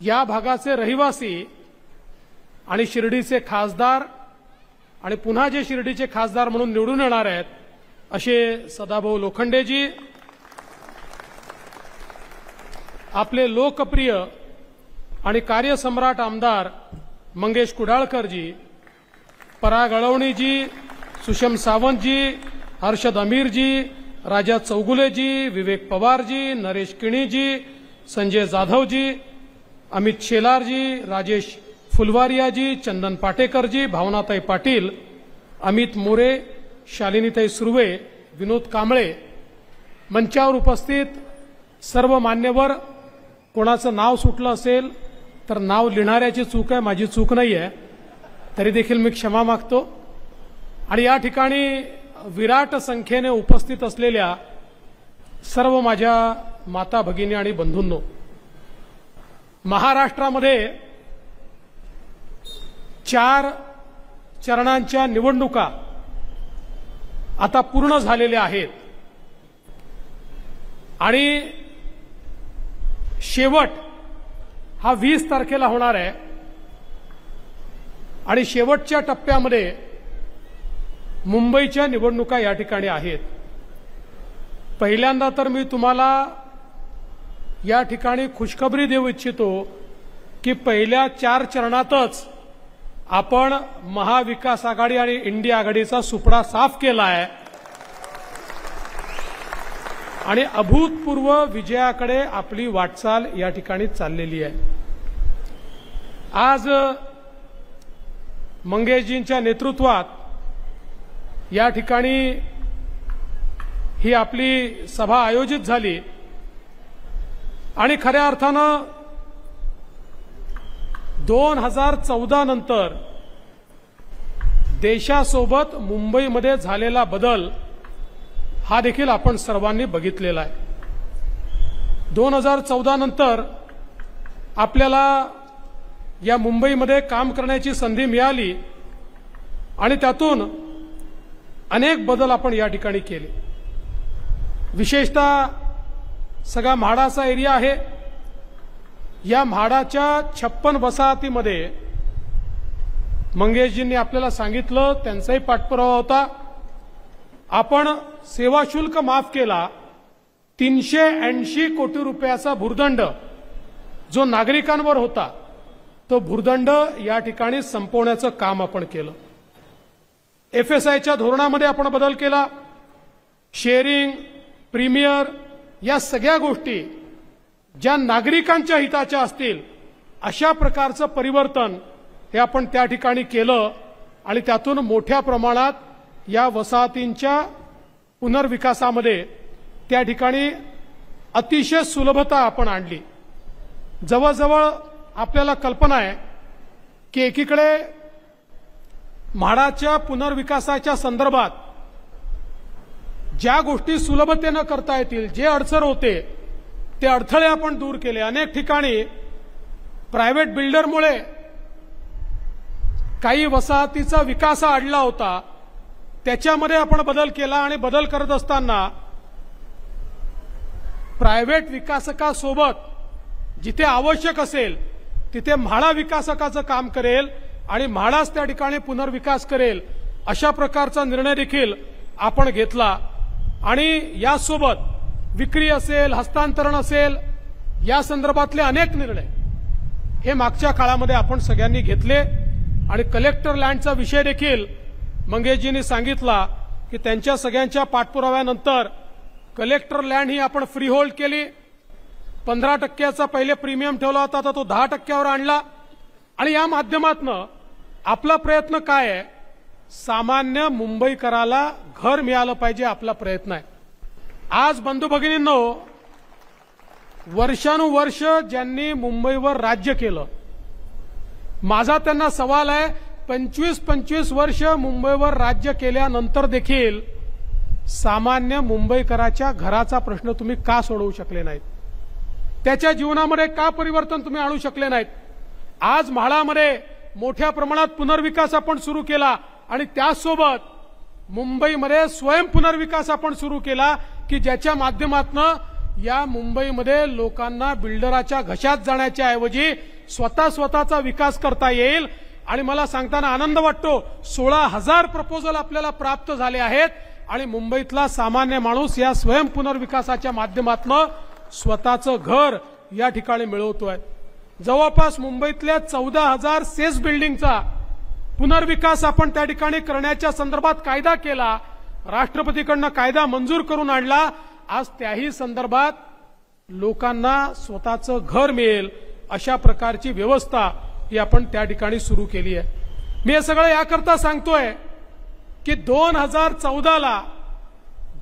या भागाचे रहिवासी आणि शिर्डीचे खासदार आणि पुन्हा जे शिर्डीचे खासदार म्हणून निवडून येणार आहेत असे सदाभाऊ लोखंडेजी, आपले लोकप्रिय आणि कार्यसम्राट आमदार मंगेश कुडाळकरजी, पराग अळवणीजी, सुषम सावंतजी, हर्षद अमीरजी, राजा चौगुलेजी, विवेक पवारजी, नरेश किणीजी, संजय जाधवजी, अमित शेलारजी, राजेश फुलवारियाजी, चंदन पाटेकरजी, भावनाताई पाटील, अमित मोरे, शालिनीताई सुर्वे, विनोद कांबळे, मंचावर उपस्थित सर्व मान्यवर, कोणाचं नाव सुटलं असेल तर नाव लिहिणाऱ्याची चूक आहे, माझी चूक नाही आहे, तरी देखील मी क्षमा मागतो। आणि या ठिकाणी विराट संख्येने उपस्थित असलेल्या सर्व माझ्या माता भगिनी आणि बंधूंनो, महाराष्ट्रामध्ये 4 चरणांच्या निवडणुका आता पूर्ण झालेल्या आहेत आणि शेवट हा 20 तारखेला होणार आहे आणि शेवटच्या टप्प्यामध्ये मुंबईच्या निवडणुका या ठिकाणी आहेत। पहिल्यांदा तर मी तुम्हाला या ठिकाणी खुशखबरी देऊ इच्छितो की पहिल्या 4 चरणातच आपण महाविकास आघाडी आणि इंडिया आघाडीचा सुपडा साफ केला आहे आणि अभूतपूर्व विजयाकडे आपली वाटचाल या ठिकाणी चाललेली आहे। आज मंगेशजींच्या नेतृत्वात या ठिकाणी ही आपली सभा आयोजित झाली आणि खऱ्या अर्थानं 2014 नंतर देशासोबत मुंबईमध्ये झालेला बदल हा देखील आपण सर्वांनी बघितलेला आहे। 2014 नंतर आपल्याला या मुंबईमध्ये काम करण्याची संधी मिळाली आणि त्यातून अनेक बदल आपण या ठिकाणी केले। विशेषतः सगळा म्हाडाचा एरिया आहे, या म्हाडाच्या 56 वसाहतीमध्ये मंगेशजींनी आपल्याला सांगितलं, त्यांचाही पाठपुरावा होता, आपण सेवा शुल्क माफ केला। 380 कोटी रुपयाचा भूर्दंड जो नागरिकांवर होता तो भूर्दंड या ठिकाणी संपवण्याचं काम आपण केलं। FSIच्या धोरणामध्ये आपण बदल केला, शेअरिंग, प्रीमियर या सगळ्या गोष्टी ज्या नागरिकांच्या हिताच्या असतील अशा प्रकारचं परिवर्तन हे आपण त्या ठिकाणी केलं आणि त्यातून मोठ्या प्रमाणात या वसाहतींच्या पुनर्विकासामध्ये त्या ठिकाणी अतिशय सुलभता आपण आणली। जवळजवळ आपल्याला कल्पना आहे की एकीकडे म्हाडाच्या पुनर्विकासाच्या संदर्भात ज्या गोष्टी सुलभतेने करता येतील, जे अडचण होते ते अडथळे आपण दूर केले। अनेक ठिकाणी प्रायव्हेट बिल्डरमुळे काही वसाहतीचा विकास अडला होता, त्याच्यामध्ये आपण बदल केला आणि बदल करत असताना प्रायव्हेट विकासकासोबत जिथे आवश्यक असेल तिथे म्हाडा विकासकाचं काम करेल आणि म्हाडाच त्या ठिकाणी पुनर्विकास करेल अशा प्रकारचा निर्णय देखील आपण घेतला आणि यासोबत विक्री असेल, हस्तांतरण असेल या संदर्भातले अनेक निर्णय हे मागच्या काळामध्ये आपण सगळ्यांनी घेतले आणि कलेक्टर लँडचा विषय देखील मंगेशजींनी सांगितला की त्यांच्या सगळ्यांच्या पाठपुराव्यानंतर कलेक्टर लँड ही आपण फ्री होल्ड केली। 15% पहिले प्रीमियम ठेवला होता तर तो 10% आणला आणि या माध्यमातून आपला प्रयत्न काय आहे, सामान्य मुंबईकराला घर मिळालं पाहिजे, आपला प्रयत्न आहे। आज बंधू भगिनींनो, वर्षानुवर्ष ज्यांनी मुंबईवर राज्य केलं, माझा त्यांना सवाल आहे, 25-25 वर्ष मुंबईवर राज्य केल्यानंतर देखील सामान्य मुंबईकराच्या घराचा प्रश्न तुम्ही का सोडवू शकले नाहीत? त्याच्या जीवनामध्ये का परिवर्तन तुम्ही आणू शकले नाहीत? आज म्हाडामध्ये मोठ्या प्रमाणात पुनर्विकास आपण सुरू केला आणि त्यासोबत मुंबईमध्ये स्वयं पुनर्विकास आपण सुरू केला की ज्याच्या माध्यमातून या मुंबईमध्ये लोकांना बिल्डराच्या घशात जाण्याच्या ऐवजी स्वतःचा विकास करता येईल. आणि मला सांगताना आनंद वाटतो 16,000 प्रपोजल आपल्याला प्राप्त झाले आहेत आणि मुंबईतला सामान्य माणूस या स्वयं पुनर्विकासाच्या माध्यमातून स्वतःचं घर या ठिकाणी मिळवतोय. जवळपास मुंबईतल्या 14,000 सेस बिल्डिंगचा पुनर्विकास आपण त्या ठिकाणी करण्याच्या संदर्भात कायदा केला, राष्ट्रपतीकडनं कायदा मंजूर करून आणला. आज त्याही संदर्भात लोकांना स्वतःचं घर मिळेल अशा प्रकारची व्यवस्था ही आपण त्या ठिकाणी सुरू केली आहे. मी हे सगळं याकरता सांगतोय की 2014ला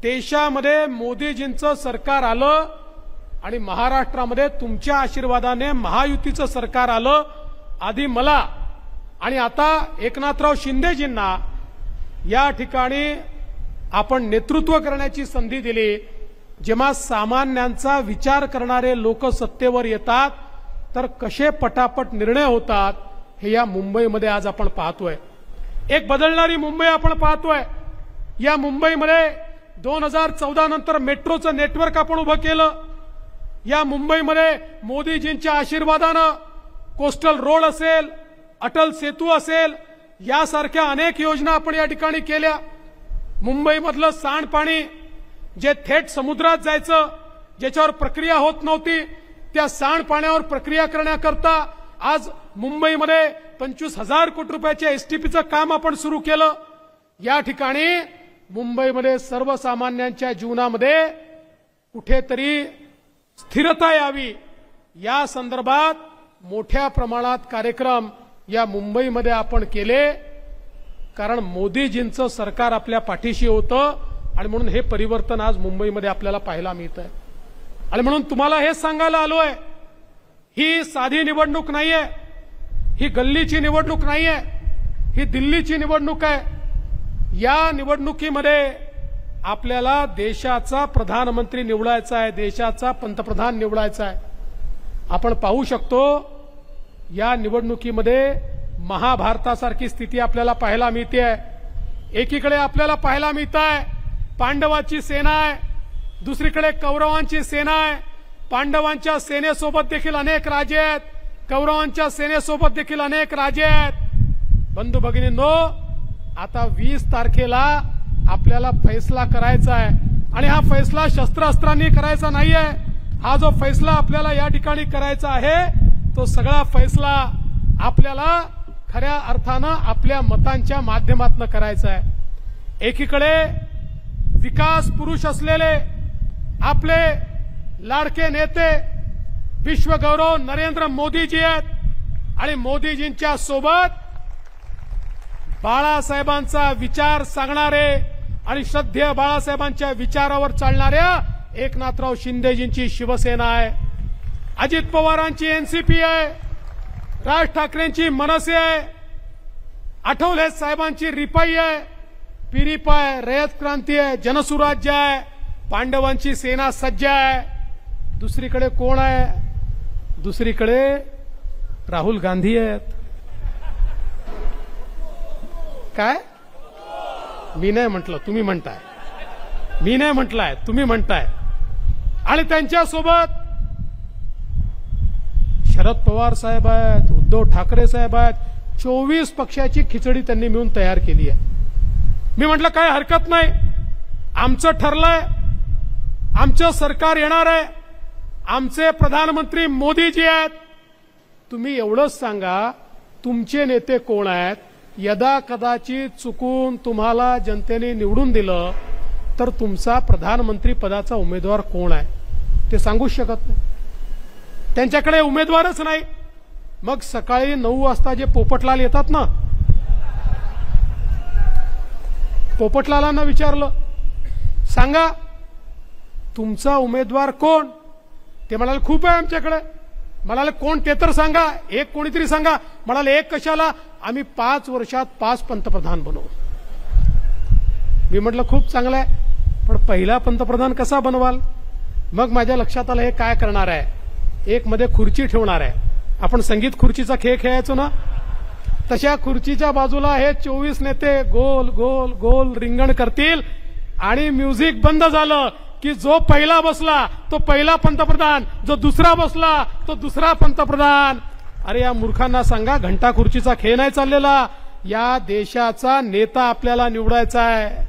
देशामध्ये मोदीजींचं सरकार आलं आणि महाराष्ट्रामध्ये तुमच्या आशीर्वादाने महायुतीचं सरकार आलं. आधी मला आणि आता एकनाथराव शिंदेजींना या ठिकाणी आपण नेतृत्व करण्याची संधी दिली. जेव्हा सामान्यांचा विचार करणारे लोक सत्तेवर येतात तर कसे पटापट निर्णय होतात हे या मुंबईमध्ये आज आपण पाहतोय. एक बदलणारी मुंबई आपण पाहतोय. या मुंबईमध्ये 2014 नंतर मेट्रोचं नेटवर्क आपण उभं केलं. या मुंबईमध्ये मोदीजींच्या आशीर्वादानं कोस्टल रोड असेल, अटल सेतू असेल, यासारख्या अनेक योजना आपण या ठिकाणी केल्या. मुंबईमधलं सांडपाणी जे थेट समुद्रात जायचं, ज्याच्यावर प्रक्रिया होत नव्हती, त्या सांडपाण्यावर प्रक्रिया करण्याकरता आज मुंबईमध्ये 25,000 कोटी रुपयाच्या एसटीपीचं काम आपण सुरू केलं. या ठिकाणी मुंबईमध्ये सर्वसामान्यांच्या जीवनामध्ये कुठेतरी स्थिरता यावी या संदर्भात मोठ्या प्रमाणात कार्यक्रम या मुंबईमध्ये आपण केले. कारण मोदीजींचं सरकार आपल्या पाठीशी होतं आणि म्हणून हे परिवर्तन आज मुंबईमध्ये आपल्याला पाहायला मिळतंय. आणि म्हणून तुम्हाला हेच सांगायला आलोय, ही साधी निवडणूक नाहीये, ही गल्लीची निवडणूक नाहीये, ही दिल्लीची निवडणूक आहे. या निवडणुकीमध्ये आपल्याला देशाचा प्रधानमंत्री निवडायचा आहे, देशाचा पंतप्रधान निवडायचा आहे. आपण पाहू शकतो या निवडणुकीमध्ये महाभारतासारखी स्थिती आपल्याला पाहायला मिळते. एकीकडे आपल्याला पाहायला मिळत आहे पांडवाची सेना आहे, दुसरीकडे कौरवांची सेना आहे. पांडवांच्या सेनेसोबत देखील अनेक राजे आहेत, कौरवांच्या सेनेसोबत देखील अनेक राजे आहेत. बंधू भगिनींनो, आता 20 तारखेला आपल्याला फैसला करायचा आहे आणि हा फैसला शस्त्रास्त्रांनी करायचा नाहीये. हा जो फैसला आपल्याला या ठिकाणी करायचा आहे तो सगळा फैसला आपल्याला खऱ्या अर्थानं आपल्या मतांच्या माध्यमातून करायचा आहे. एकीकडे विकास पुरुष असलेले आपले लाडके नेते विश्वगौरव नरेंद्र मोदीजी आहेत आणि मोदीजींच्या सोबत बाळासाहेबांचा विचार सांगणारे आणि श्रद्धेय बाळासाहेबांच्या विचारावर चालणाऱ्या एकनाथराव शिंदेजींची शिवसेना आहे, अजित पवारांची एनसीपी आहे, राज ठाकरेंची मनसे आहे, आठवले साहेबांची रिपाई आहे, पिरिपा आहे, रयत क्रांती आहे, जनसुराज्य आहे, पांडवांची सेना सज्ज आहे. दुसरीकडे कोण आहे? दुसरीकडे राहुल गांधी आहेत. काय? मी नाही म्हटलं, तुम्ही म्हणताय. मी नाही म्हटलंय, तुम्ही म्हणताय. आणि त्यांच्यासोबत शरद पवार साहेब आहेत, उद्धव ठाकरे साहेब आहेत. 24 पक्षाची खिचडी त्यांनी मिळून तयार केली आहे. मी म्हटलं काय हरकत नाही, आमचं ठरलंय, आमचं सरकार येणार आहे, आमचे प्रधानमंत्री मोदीजी आहेत. तुम्ही एवढंच सांगा तुमचे नेते कोण आहेत. यदा कदाचित चुकून तुम्हाला जनतेने निवडून दिलं तर तुमचा प्रधानमंत्री पदाचा उमेदवार कोण आहे ते सांगूच शकत नाही. त्यांच्याकडे उमेदवारच नाही. मग सकाळी 9 वाजता जे पोपटलाल येतात ना, पोपटलालांना विचारलं सांगा तुमचा उमेदवार कोण. ते म्हणाले खूप आहे आमच्याकडे. म्हणाले कोण ते तर सांगा, एक कोणीतरी सांगा. म्हणाले एक कशाला, आम्ही 5 वर्षात 5 पंतप्रधान बनवू. मी म्हटलं खूप चांगलं आहे, पण पहिला पंतप्रधान कसा बनवाल. मग माझ्या लक्षात आलं हे काय करणार आहे. एक मध्ये खुर्ची ठेवणार आहे. आपण संगीत खुर्चीचा खेळ खेळायचो ना, तशा खुर्चीच्या बाजूला हे 24 नेते गोल गोल गोल रिंगण करतील आणि म्युझिक बंद झालं की जो पहिला बसला तो पहिला पंतप्रधान, जो दुसरा बसला तो दुसरा पंतप्रधान. अरे या मूर्खांना सांगा, घंटा खुर्चीचा खेळ नाही चाललेला. या देशाचा नेता आपल्याला निवडायचा आहे.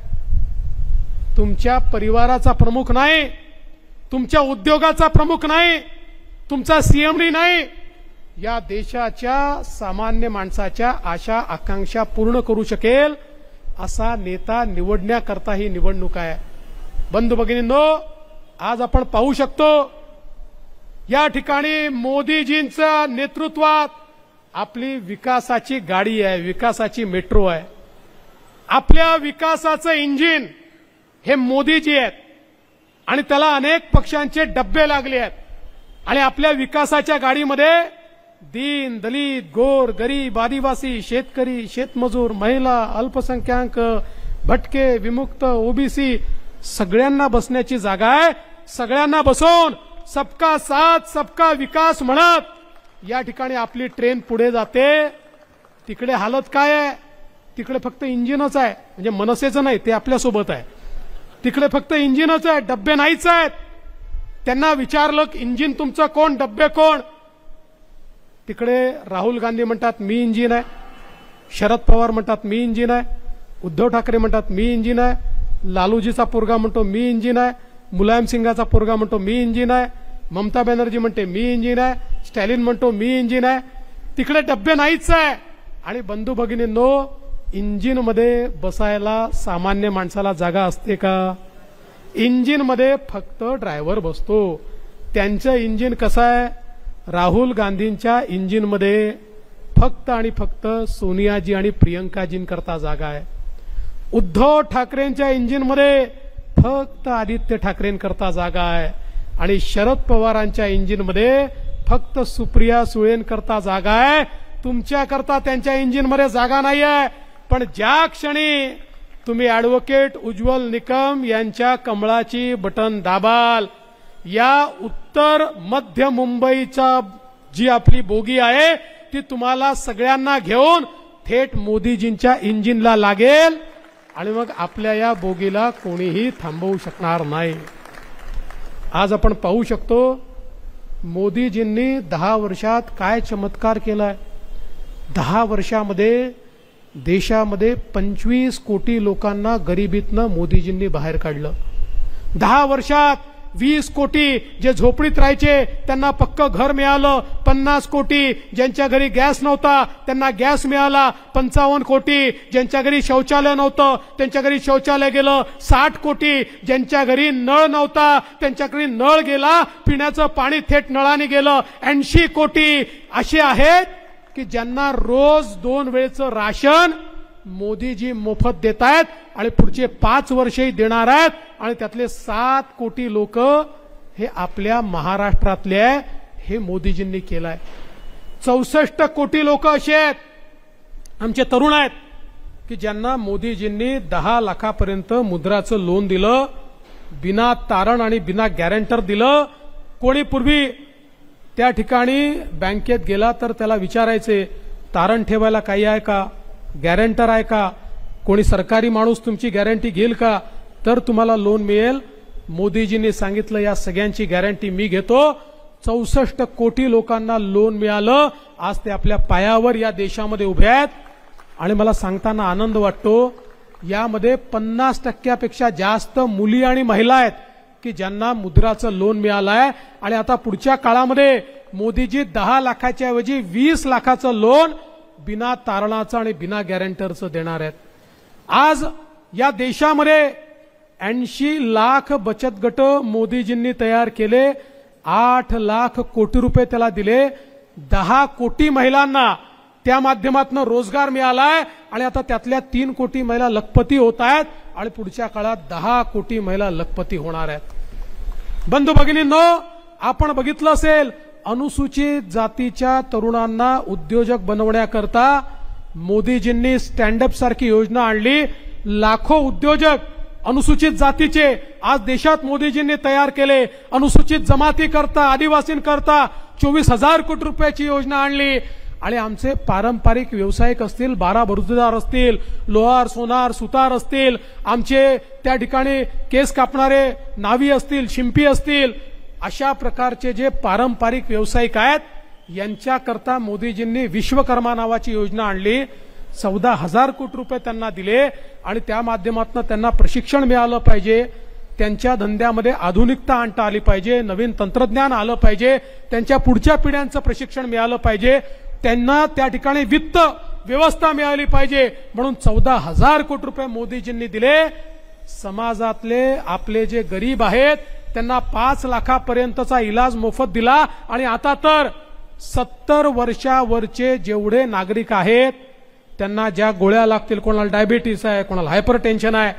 तुमच्या परिवाराचा प्रमुख नाही, तुमच्या उद्योगाचा प्रमुख नाही, तुमचा सीएमडी नाही. या देशाच्या सामान्य माणसाच्या आशा आकांक्षा पूर्ण करू शकेल असा नेता निवडण्याकरता ही निवडणूक आहे. बंधू भगिनींनो, आज आपण पाहू शकतो या ठिकाणी मोदीजींच्या नेतृत्वात आपली विकासाची गाडी आहे, विकासाची मेट्रो आहे. आपल्या विकासाचं इंजिन हे मोदीजी आहेत आणि त्याला अनेक पक्षांचे डब्बे लागले आहेत. आणि आपल्या विकासाच्या गाडीमध्ये दीन, दलित, गोर, गरीब, आदिवासी, शेतकरी, शेतमजूर, महिला, अल्पसंख्याक, भटके, विमुक्त, ओबीसी सगळ्यांना बसण्याची जागा आहे. सगळ्यांना बसवून सबका साथ सबका विकास म्हणत या ठिकाणी आपली ट्रेन पुढे जाते. तिकडे हालत काय आहे? तिकडे फक्त इंजिनच आहे, म्हणजे मनसेचं नाही, ते आपल्यासोबत आहे. तिकडे फक्त इंजिनच आहे, डब्बे नाहीच आहेत. त्यांना विचारलं इंजिन तुमचं कोण, डब्बे कोण? तिकडे राहुल गांधी म्हणतात मी इंजिन आहे, शरद पवार म्हणतात मी इंजिन आहे, उद्धव ठाकरे म्हणतात मी इंजिन आहे, लालूजीचा पोरगा म्हणतो मी इंजिन आहे, मुलायम सिंगाचा पोरगा म्हणतो मी इंजिन आहे, ममता बॅनर्जी म्हणते मी इंजिन आहे, स्टॅलिन म्हणतो मी इंजिन आहे. तिकडे डब्बे नाहीच आहे. आणि बंधू भगिनींनो, इंजिनमध्ये बसायला सामान्य माणसाला जागा असते का? इंजिनमध्ये फक्त ड्रायव्हर बसतो. त्यांचं इंजिन कसं आहे? राहुल गांधींच्या इंजिनमध्ये फक्त आणि फक्त सोनियाजी आणि प्रियंकाजींकरता जागा आहे. उद्धव ठाकरेंच्या इंजिनमध्ये फक्त आदित्य ठाकरेंकरता जागा आहे. आणि शरद पवारांच्या इंजिनमध्ये फक्त सुप्रिया सुळेंकरता जागा आहे. तुमच्याकरता त्यांच्या इंजिनमध्ये जागा नाही आहे. पण ज्या क्षणी तुम्ही ॲडव्होकेट उज्ज्वल निकम यांच्या कमळाची बटन दाबाल, या उत्तर मध्य मुंबईचा जी आपली बोगी आहे ती तुम्हाला सगळ्यांना घेऊन थेट मोदीजींच्या इंजिनला लागेल आणि मग आपल्या या बोगीला कोणीही थांबवू शकणार नाही. आज आपण पाहू शकतो मोदीजींनी 10 वर्षात काय चमत्कार केलाय. 10 वर्षामध्ये देशामध्ये 25 कोटी लोकांना गरिबीतनं मोदीजींनी बाहेर काढलं. 10 वर्षात 20 कोटी जे झोपडीत राहायचे त्यांना पक्कं घर मिळालं. 50 कोटी ज्यांच्या घरी गॅस नव्हता त्यांना गॅस मिळाला. 55 कोटी ज्यांच्या घरी शौचालय नव्हतं त्यांच्या घरी शौचालय गेलं. 60 कोटी ज्यांच्या घरी नळ नव्हता त्यांच्या घरी नळ गेला, पिण्याचं पाणी थेट नळाने गेलं. 80 कोटी असे आहेत की ज्यांना रोज 2 वेळचं राशन मोदीजी मोफत देत आहेत आणि पुढचे 5 वर्षही देणार आहेत. आणि त्यातले 7 कोटी लोक हे आपल्या महाराष्ट्रातले आहे. हे मोदीजींनी केलंय. 64 कोटी लोक असे आहेत आमचे तरुण आहेत की ज्यांना मोदीजींनी 10 लाखापर्यंत मुद्राचं लोन दिलं, बिना तारण आणि बिना गॅरंटर दिलं. कोणी पूर्वी त्या ठिकाणी बँकेत गेला तर त्याला विचारायचे तारण ठेवायला काही आहे का, गॅरंटर आहे का, कोणी सरकारी माणूस तुमची गॅरंटी घेईल का, तर तुम्हाला लोन मिळेल. मोदीजींनी सांगितलं या सगळ्यांची गॅरंटी मी घेतो. 64 कोटी लोकांना लोन मिळालं. आज ते आपल्या पायावर या देशामध्ये उभे आहेत. आणि मला सांगताना आनंद वाटतो यामध्ये 50% जास्त मुली आणि महिला आहेत की ज्यांना मुद्राचं लोन मिळालं आहे. आणि आता पुढच्या काळामध्ये मोदीजी 10 लाखाच्या ऐवजी 20 लाखाचं लोन बिना तारणाचं आणि बिना गॅरंटरचं देणार आहेत. आज या देशामध्ये 80 लाख बचत गट मोदीजींनी तयार केले. 8 लाख कोटी रुपये त्याला दिले. 10 कोटी महिलांना त्या माध्यमातून रोजगार मिळालाय. आणि आता त्यातल्या 3 कोटी महिला लखपती होत आहेत आणि पुढच्या काळात 10 कोटी महिला लखपती होणार आहेत. बंधू भगिनींनो, आपण बघितलं असेल अनुसूचित जातीच्या तरुणांना उद्योजक बनवण्याकरता मोदीजींनी स्टँडअप सारखी योजना आणली. लाखो उद्योजक अनुसूचित जातीचे आज देशात मोदीजींनी तयार केले. अनुसूचित जमातीकरता, आदिवासींकरता 24,000 कोटी रुपयाची योजना आणली. आणि आमचे पारंपरिक व्यावसायिक असतील, 12 बरुजदार असतील, लोहार, सोनार, सुतार असतील, आमचे त्या ठिकाणी केस कापणारे नावी असतील, शिंपी असतील, अशा प्रकारचे जे पारंपरिक व्यावसायिक आहेत यांच्याकरता मोदीजींनी विश्वकर्मा नावाची योजना आणली. 14,000 कोटी रुपये त्यांना दिले आणि त्या माध्यमातून त्यांना प्रशिक्षण मिळालं पाहिजे. त्यांच्या धंद्यामध्ये आधुनिकता आणता आली पाहिजे, नवीन तंत्रज्ञान आलं पाहिजे, त्यांच्या पुढच्या पिढ्यांचं प्रशिक्षण मिळालं पाहिजे, त्यांना त्या ठिकाणी वित्त व्यवस्था मिळाली पाहिजे. म्हणून 14,000 कोटी रुपये मोदीजींनी दिले. समाजातले आपले जे गरीब आहेत त्यांना 5 लाखापर्यंतचा इलाज मोफत दिला. आणि आता तर 70 वर्षावरचे जेवढे नागरिक आहेत त्यांना ज्या गोळ्या लागतील, कोणाला डायबिटीस आहे, कोणाला हायपरटेन्शन आहे,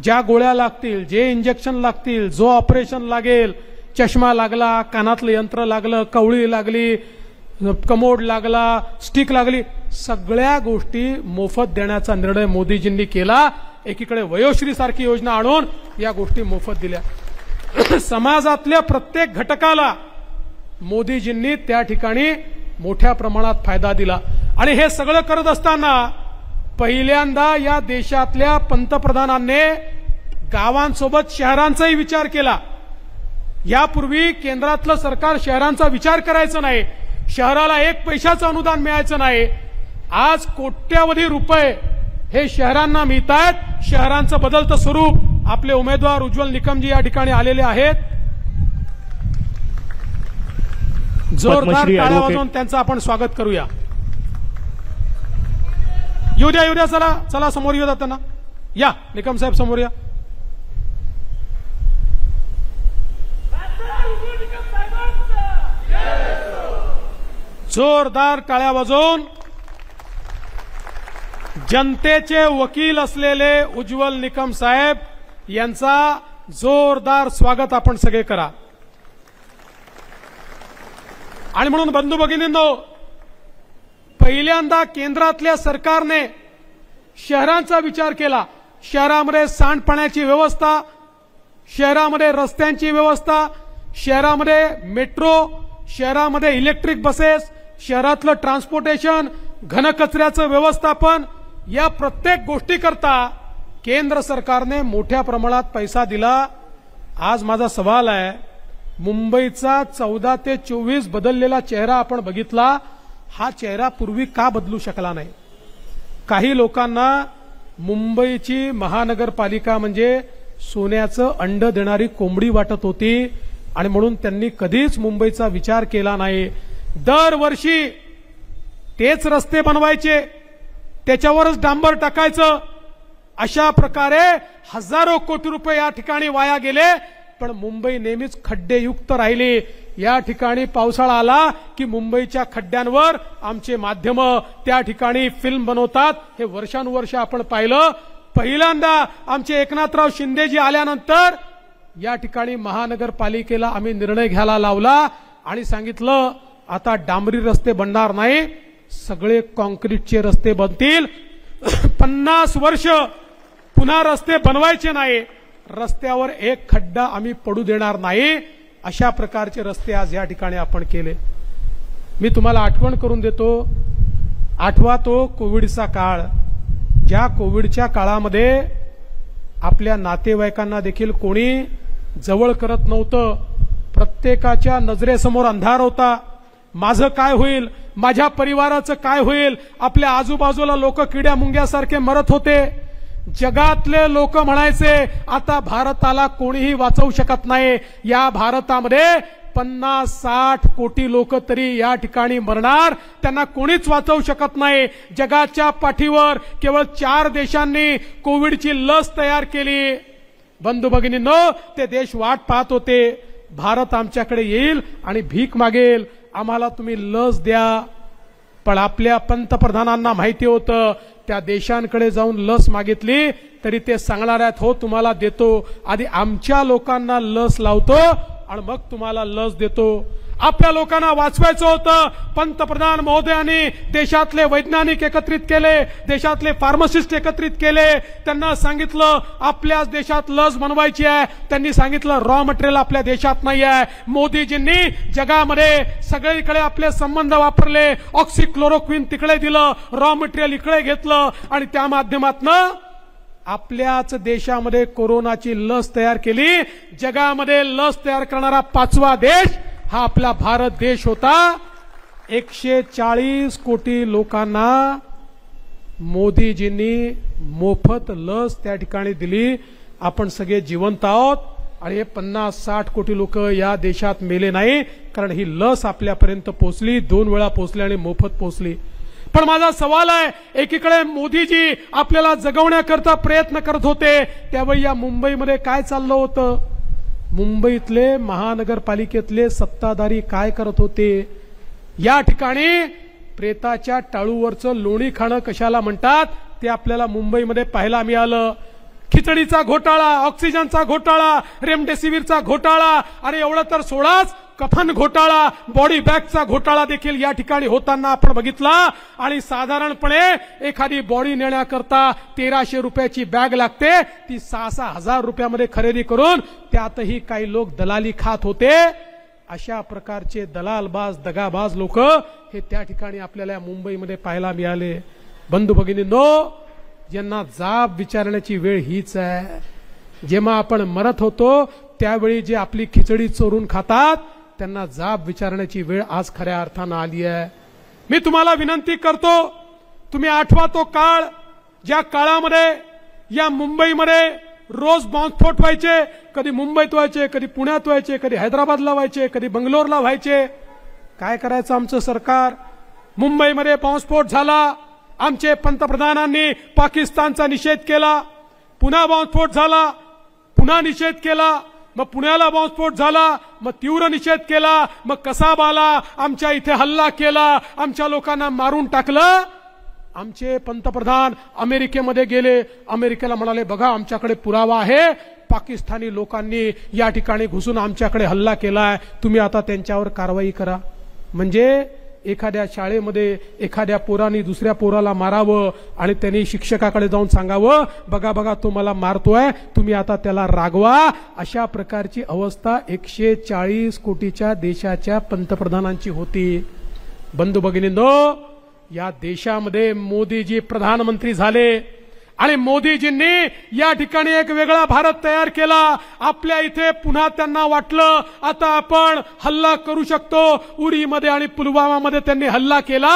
ज्या गोळ्या लागतील, जे इंजेक्शन लागतील, जो ऑपरेशन लागेल, चष्मा लागला, कानातलं यंत्र लागलं, कवळी लागली, कमोड लागला, स्टिक लागली, सगळ्या गोष्टी मोफत देण्याचा निर्णय मोदीजींनी केला. एकीकडे वयोश्री सारखी योजना आणून या गोष्टी मोफत दिल्या. समाजातल्या प्रत्येक घटकाला मोदीजींनी त्या ठिकाणी मोठ्या प्रमाणात फायदा दिला. आणि हे सगळं करत असताना पहिल्यांदा या देशातल्या पंतप्रधानांनी गावांसोबत शहरांचाही विचार केला. यापूर्वी केंद्रातलं सरकार शहरांचा विचार करायचं नाही, शहराला 1 पैशाचं अनुदान मिळायचं नाही. आज कोट्यावधी रुपये हे शहरांना मिळत आहेत. शहरांचं बदलतं स्वरूप आपले उमेदवार उज्ज्वल निकमजी या ठिकाणी आलेले आहेत. जोरदार टाळ्या वाजवून त्यांचं आपण स्वागत करूया. येऊ द्या चला चला समोर येऊ जाताना या. निकम साहेब समोर या. जोरदार टाळ्या वाजवून जनतेचे वकील असलेले उज्ज्वल निकम साहेब यांचा जोरदार स्वागत आपण सगळे करा. आणि म्हणून बंधू भगिनींनो, पहिल्यांदा केंद्रातल्या सरकारने शहरांचा विचार केला. शहरामध्ये सांडपाण्याची व्यवस्था, शहरामध्ये रस्त्यांची व्यवस्था, शहरामध्ये मेट्रो, शहरामध्ये इलेक्ट्रिक बसेस, शहरातलं ट्रान्सपोर्टेशन, घनकचऱ्याचं व्यवस्थापन, या प्रत्येक गोष्टीकरता केंद्र सरकारने मोठ्या प्रमाणात पैसा दिला. आज माझा सवाल आहे, मुंबईचा 14 ते 24 बदललेला चेहरा आपण बघितला, हा चेहरा पूर्वी का बदलू शकला नाही? काही लोकांना मुंबईची महानगरपालिका म्हणजे सोन्याचं अंड देणारी कोंबडी वाटत होती आणि म्हणून त्यांनी कधीच मुंबईचा विचार केला नाही. दरवर्षी तेच रस्ते बनवायचे, त्याच्यावरच डांबर टाकायचं, अशा प्रकारे हजारो कोटी रुपये या ठिकाणी वाया गेले. पण मुंबई नेहमीच खड्डेयुक्त राहिली. या ठिकाणी पावसाळा आला की मुंबईच्या खड्ड्यांवर आमचे माध्यम त्या ठिकाणी फिल्म बनवतात. हे वर्षानुवर्ष आपण पाहिलं. पहिल्यांदा आमचे एकनाथराव शिंदेजी आल्यानंतर या ठिकाणी महानगरपालिकेला आम्ही निर्णय घ्यायला लावला आणि सांगितलं, आता डांबरी रस्ते बनणार नाही, सगळे कॉन्क्रीटचे रस्ते बनतील. 50 वर्ष पुन्हा रस्ते बनवायचे नाही, रस्त्यावर एक खड्डा आम्ही पडू देणार नाही. अशा प्रकारचे रस्ते आज या ठिकाणी आपण केले. मी तुम्हाला आठवण करून देतो, आठवा तो कोविडचा काळ. ज्या कोविडच्या काळामध्ये आपल्या नातेवाईकांना देखील कोणी जवळ करत नव्हतं. प्रत्येकाच्या नजरेसमोर अंधार होता. माझं काय होईल, माझ्या परिवाराचं काय होईल. आपल्या आजूबाजूला लोक किड्या मुंग्यासारखे मरत होते. जगातले लोक म्हणायचे, आता भारताला कोणीही वाचवू शकत नाही. या भारतामध्ये 50-60 कोटी लोक तरी या ठिकाणी मरणार, त्यांना कोणीच वाचवू शकत नाही. जगाच्या पाठीवर केवळ 4 देशांनी कोविडची लस तयार केली. बंधू भगिनींनो, ते देश वाट पाहत होते, भारत आमच्याकडे येईल आणि भीक मागेल, आम्हाला तुम्ही लस द्या. पण आपल्या पंतप्रधानांना माहिती होतं, त्या देशांकडे जाऊन लस मागितली तरी ते सांगणार आहेत, हो तुम्हाला देतो, आधी आमच्या लोकांना लस लावतो आणि मग तुम्हाला लस देतो. आपल्या लोकांना वाचवायचं होतं. पंतप्रधान महोदयांनी देशातले वैज्ञानिक एकत्रित केले, देशातले फार्मासिस्ट एकत्रित केले. त्यांना सांगितलं आपल्याच देशात लस बनवायची आहे. त्यांनी सांगितलं रॉ मटेरियल आपल्या देशात नाही आहे. मोदीजींनी जगामध्ये सगळीकडे आपले संबंध वापरले. ऑक्सिक्लोरोक्विन तिकडे दिलं, रॉ मटेरियल इकडे घेतलं आणि त्या माध्यमातून आपल्याच देशामध्ये कोरोनाची लस तयार केली. जगामध्ये लस तयार करणारा 5वा देश हा आपला भारत देश होता. 140 कोटी लोकांना मोदीजींनी मोफत लस त्या ठिकाणी दिली. आपण सगळे जिवंत आहोत आणि हे 50-60 कोटी लोक या देशात मेले नाही, कारण ही लस आपल्यापर्यंत पोहोचली, 2 वेळा पोहोचली आणि मोफत पोहोचली. पण माझा सवाल आहे, एकीकडे मोदीजी आपल्याला जगवण्याकरता प्रयत्न करत होते, त्यावेळी या मुंबईमध्ये काय चाललं होतं? मुंबईतले महानगरपालिकेतले सत्ताधारी काय करत होते? या ठिकाणी प्रेताच्या टाळूवरचं लोणी खाणं कशाला म्हणतात ते आपल्याला मुंबईमध्ये पाहायला मिळालं. खिचडीचा घोटाळा, ऑक्सिजनचा घोटाळा, रेमडेसिवीरचा घोटाळा, अरे एवढं तर सोडाच, कफन घोटाळा, बॉडी बॅगचा घोटाळा देखील या ठिकाणी होताना आपण बघितला. आणि साधारणपणे एखादी बॉडी नेण्याकरता 1300 रुपयाची बॅग लागते, ती 6-6 हजार रुपयामध्ये खरेदी करून त्यातही काही लोक दलाली खात होते. अशा प्रकारचे दलालबाज, दगाबाज लोक हे त्या ठिकाणी आपल्याला मुंबईमध्ये पाहायला मिळाले. बंधू भगिनींनो, यांना जाब विचारण्याची वेळ हीच आहे. जेव्हा आपण मरत होतो त्यावेळी जे आपली खिचडी चोरून खातात त्यांना जाब विचारण्याची वेळ आज खऱ्या अर्थानं आली आहे. मी तुम्हाला विनंती करतो, तुम्ही आठवा तो काळ, ज्या काळामध्ये या मुंबईमध्ये रोज बॉम्बस्फोट व्हायचे. कधी मुंबईत व्हायचे, कधी पुण्यात व्हायचे, कधी हैदराबादला व्हायचे, कधी बंगलोरला व्हायचे. काय करायचं आमचं सरकार? मुंबईमध्ये बॉम्बस्फोट झाला, आमचे पंतप्रधानांनी पाकिस्तानचा निषेध केला. पुन्हा बॉम्बस्फोट झाला, पुन्हा निषेध केला. मग पुण्याला बॉम्बस्फोट झाला, मग तीव्र निषेध केला. मग कसाब आला, आमच्या इथे हल्ला केला, आमच्या लोकांना मारून टाकलं. आमचे पंतप्रधान अमेरिकेमध्ये गेले, अमेरिकेला म्हणाले बघा आमच्याकडे पुरावा आहे, पाकिस्तानी लोकांनी या ठिकाणी घुसून आमच्याकडे हल्ला केलाय, तुम्ही आता त्यांच्यावर कारवाई करा. म्हणजे एखाद्या शाळेमध्ये एखाद्या पोरानी दुसऱ्या पोराला मारावं आणि त्यांनी शिक्षकाकडे जाऊन सांगावं बघा बघा तो मला मारतोय, तुम्ही आता त्याला रागवा. अशा प्रकारची अवस्था 140 कोटीच्या देशाच्या पंतप्रधानांची होती. बंधू भगिनींनो, या देशामध्ये मोदीजी प्रधानमंत्री झाले आणि मोदीजींनी या ठिकाणी एक वेगळा भारत तयार केला. आपल्या इथे पुन्हा त्यांना वाटलं आता आपण हल्ला करू शकतो. उरीमध्ये आणि पुलवामामध्ये त्यांनी हल्ला केला.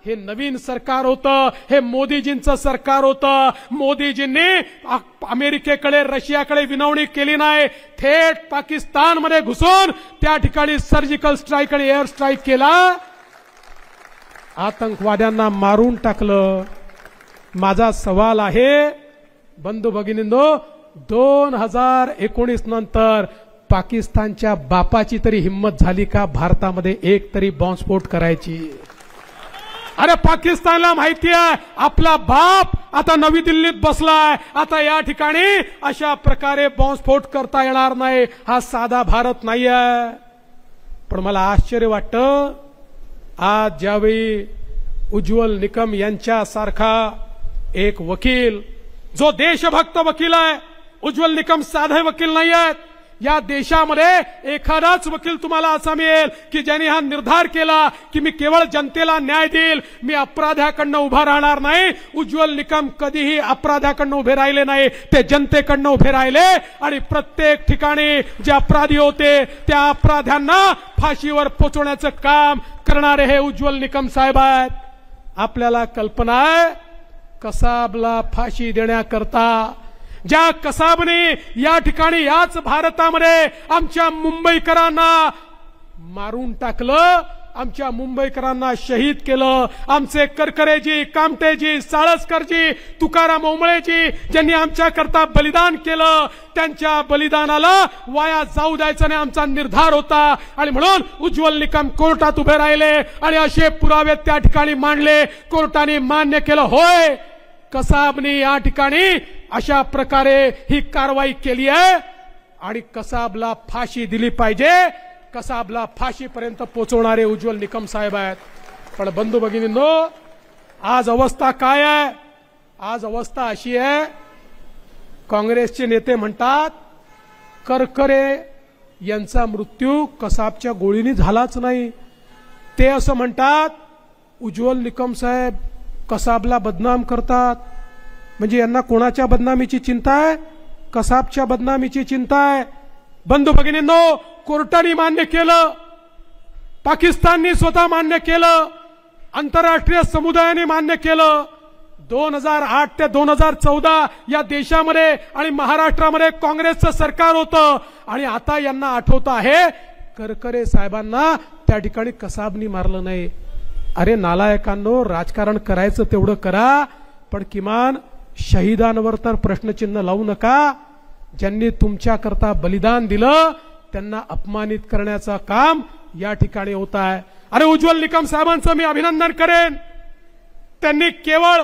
हे नवीन सरकार होतं, हे मोदीजींचं सरकार होतं. मोदीजींनी अमेरिकेकडे, रशियाकडे विनवणी केली नाही, थेट पाकिस्तानमध्ये घुसून त्या ठिकाणी सर्जिकल स्ट्राईक आणि एअर स्ट्राईक केला, आतंकवाद्यांना मारून टाकलं. माझा सवाल आहे बंधू भगिनींनो, 2019 नंतर पाकिस्तानच्या बापाची तरी हिम्मत झाली का भारतामध्ये एक तरी बॉम्बस्फोट करायची? अरे पाकिस्तानला माहिती आहे आपला बाप आता नवी दिल्लीत बसलाय, आता या ठिकाणी अशा प्रकारे बॉम्बस्फोट करता येणार नाही. हा साधा भारत नाहीये. पण मला आश्चर्य वाटतं, आज ज्यावेळी उज्ज्वल निकम यांच्यासारखा एक वकील, जो देशभक्त वकील आहे, उज्ज्वल निकम साधे वकील नाही आहेत. या देशामध्ये एखादाच वकील तुम्हाला असा मिळेल की ज्यांनी हा निर्धार केला की मी केवळ जनतेला न्याय देईल, मी अपराध्याकडनं उभा राहणार नाही. उज्ज्वल निकम कधीही अपराध्याकडनं उभे राहिले नाही, ते जनतेकडनं उभे राहिले आणि प्रत्येक ठिकाणी जे अपराधी होते त्या अपराध्यांना फाशीवर पोचवण्याचं काम करणारे हे उज्ज्वल निकम साहेब आहेत. आपल्याला कल्पना आहे, कसाबला फाशी देण्याकरता ज्या कसाबने या ठिकाणी याच भारतामध्ये आमच्या मुंबईकरांना मारून टाकलं, आमच्या मुंबईकरांना शहीद केलं, आमचे करकरेजी, कामटेजी, साळसकरजी, तुकाराम ओंबळेजी ज्यांनी आमच्याकरता बलिदान केलं, त्यांच्या बलिदानाला वाया जाऊ द्यायचा नाही आमचा निर्धार होता. आणि म्हणून उज्ज्वल निकम कोर्टात उभे राहिले आणि असे पुरावे त्या ठिकाणी मांडले. कोर्टाने मान्य केलं, होय कसाबने या ठिकाणी अशा प्रकारे ही कारवाई केली आहे आणि कसाबला फाशी दिली पाहिजे. कसाबला फाशीपर्यंत पोहोचवणारे उज्ज्वल निकम साहेब आहेत. पण बंधू भगिनींनो, आज अवस्था काय आहे? आज अवस्था अशी आहे, काँग्रेसचे नेते म्हणतात करकरे यांचा मृत्यू कसाबच्या गोळीने झालाच नाही. ते असं म्हणतात उज्ज्वल निकम साहेब कसाबला बदनाम करतात. म्हणजे यांना कोणाच्या बदनामीची चिंता आहे? कसाबच्या बदनामीची चिंता आहे. बंधू भगिनींनो, कोर्टाने मान्य केलं, पाकिस्तानने स्वतः मान्य केलं, आंतरराष्ट्रीय समुदायाने मान्य केलं. 2008 ते 2014 या देशामध्ये आणि महाराष्ट्रामध्ये काँग्रेसचं सरकार होतं आणि आता यांना आठवतं आहे करकरे साहेबांना त्या ठिकाणी कसाबनी मारलं नाही. अरे नालायकांनो, राजकारण करायचं तेवढं करा, पण किमान शहीदांवर तर प्रश्नचिन्ह लावू नका. ज्यांनी तुमच्याकरता बलिदान दिलं त्यांना अपमानित करण्याचं काम या ठिकाणी होत आहे. अरे उज्ज्वल निकम साहेबांचं मी अभिनंदन करेन. त्यांनी केवळ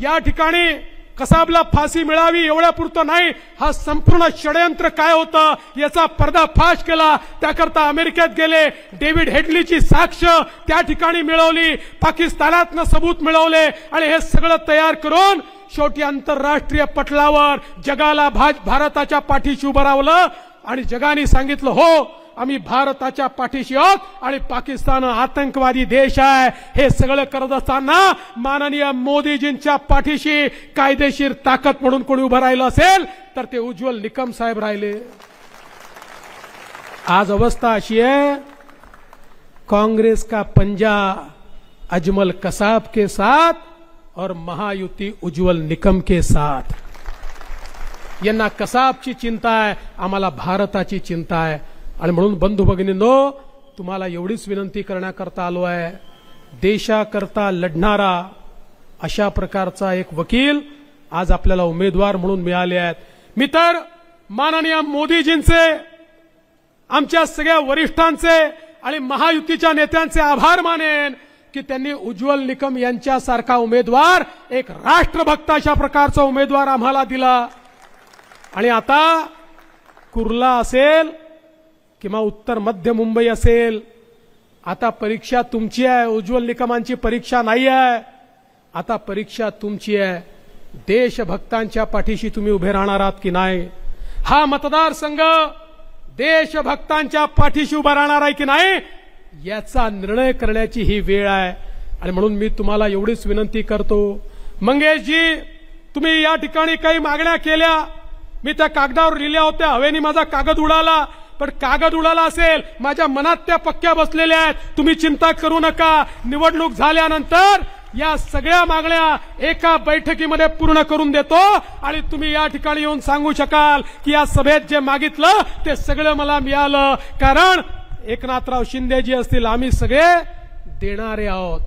या ठिकाणी कसाबला फाशी मिळावी एवढ्यापुरतं नाही, हा संपूर्ण षडयंत्र काय होतं याचा पर्दाफाश केला. त्याकरता अमेरिकेत गेले, डेव्हिड हेडलीची साक्ष त्या ठिकाणी मिळवली, पाकिस्तानातनं सबूत मिळवले आणि हे सगळं तयार करून शेवटी आंतरराष्ट्रीय पटलावर जगाला भारताच्या पाठीशी उभं रावलं आणि जगाने सांगितलं हो आम्ही भारताच्या पाठीशी आहोत आणि पाकिस्तान आतंकवादी देश आहे. हे सगळं करत असताना माननीय मोदीजींच्या पाठीशी कायदेशीर ताकद म्हणून कोणी उभं राहिलं असेल तर ते उज्ज्वल निकम साहेब राहिले. आज अवस्था अशी है, कांग्रेस का पंजा अजमल कसाब के साथ और महायुति उज्ज्वल निकम के साथ. यांना कसाबची चिंता आहे, आम्हाला भारताची चिंता आहे. आणि म्हणून बंधू भगिनींनो, तुम्हाला एवढीच विनंती करण्याकरता आलो आहे, देशाकरता लढणारा अशा प्रकारचा एक वकील आज आपल्याला उमेदवार म्हणून मिळाले आहेत. मी तर माननीय मोदीजींचे, आमच्या सगळ्या वरिष्ठांचे आणि महायुतीच्या नेत्यांचे आभार मानेन की त्यांनी उज्ज्वल निकम यांच्यासारखा उमेदवार, एक राष्ट्रभक्त अशा प्रकारचा उमेदवार आम्हाला दिला. आणि आता कुर्ला असेल किंवा उत्तर मध्य मुंबई असेल, आता परीक्षा तुमची आहे. उज्ज्वल निकमांची परीक्षा नाही आहे, आता परीक्षा तुमची आहे. देशभक्तांच्या पाठीशी तुम्ही उभे राहणार आहात की नाही? हा मतदारसंघ देशभक्तांच्या पाठीशी उभा राहणार आहे की नाही याचा निर्णय करण्याची ही वेळ आहे. आणि म्हणून मी तुम्हाला एवढीच विनंती करतो, मंगेशजी, तुम्ही या ठिकाणी काही मागण्या केल्या, मी त्या कागदावर लिहिल्या होत्या, हवेने माझा कागद उडाला, पण कागद उडाला असेल, माझ्या मनात त्या पक्क्या बसलेल्या आहेत. तुम्ही चिंता करू नका, निवडणूक झाल्यानंतर या सगळ्या मागण्या एका बैठकीमध्ये पूर्ण करून देतो आणि तुम्ही या ठिकाणी येऊन सांगू शकाल की या सभेत जे मागितलं ते सगळं मला मिळालं. कारण एकनाथराव शिंदेजी असतील, आम्ही सगळे देणारे आहोत.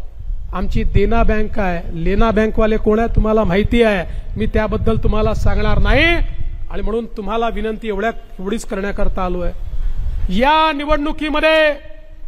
आमची देना बँक आहे. लेना बँकवाले कोण आहे तुम्हाला माहिती आहे, मी त्याबद्दल तुम्हाला सांगणार नाही. आणि म्हणून तुम्हाला विनंती एवढीच करण्याकरता आलो आहे, या निवडणुकीमध्ये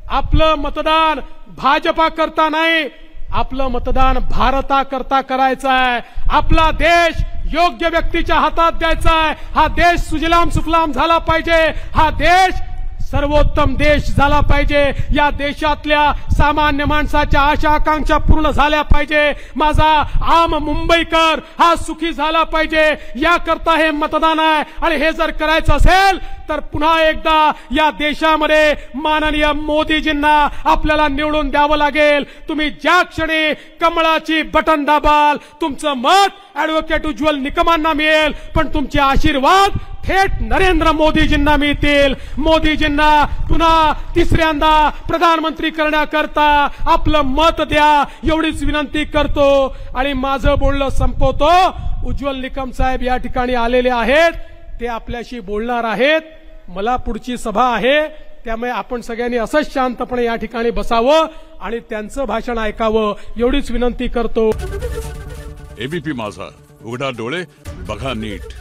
आपलं मतदान भाजपा करता नाही, आपलं मतदान भारताकरता करायचं आहे. आपला देश योग्य व्यक्तीच्या हातात द्यायचा आहे. हा देश सुजलाम सुफलाम झाला पाहिजे, हा देश सर्वोत्तम देश झाला पाहिजे. या देशातल्या सामान्य माणसाच्या आशा आकांक्षा पूर्ण झाल्या पाहिजे. माझा आम मुंबईकर हा सुखी झाला पाहिजे, याकरता हे मतदान आहे. आणि हे जर करायचं असेल तर पुन्हा एकदा या देशामध्ये माननीय मोदीजींना आपल्याला निवडून द्यावं लागेल. तुम्ही ज्या क्षणी कमळाची बटन दाबाल तुमचं मत ऍडव्होकेट उज्ज्वल निकमांना मिळेल, पण तुमचे आशीर्वाद थेट नरेंद्र मोदीजींना मिळतील. मोदीजींना पुन्हा तिसऱ्यांदा प्रधानमंत्री करण्याकरता आपलं मत द्या, एवढीच विनंती करतो. आणि माझं बोलणं संपवतो. उज्ज्वल निकम साहेब या ठिकाणी आलेले आहेत, ते आपल्याशी बोलणार आहेत. मला पुढची सभा आहे, त्यामुळे आपण सगळ्यांनी असंच शांतपणे या ठिकाणी बसावं आणि त्यांचं भाषण ऐकावं, एवढीच विनंती करतो. एबीपी माझा, उघडा डोळे बघा नीट.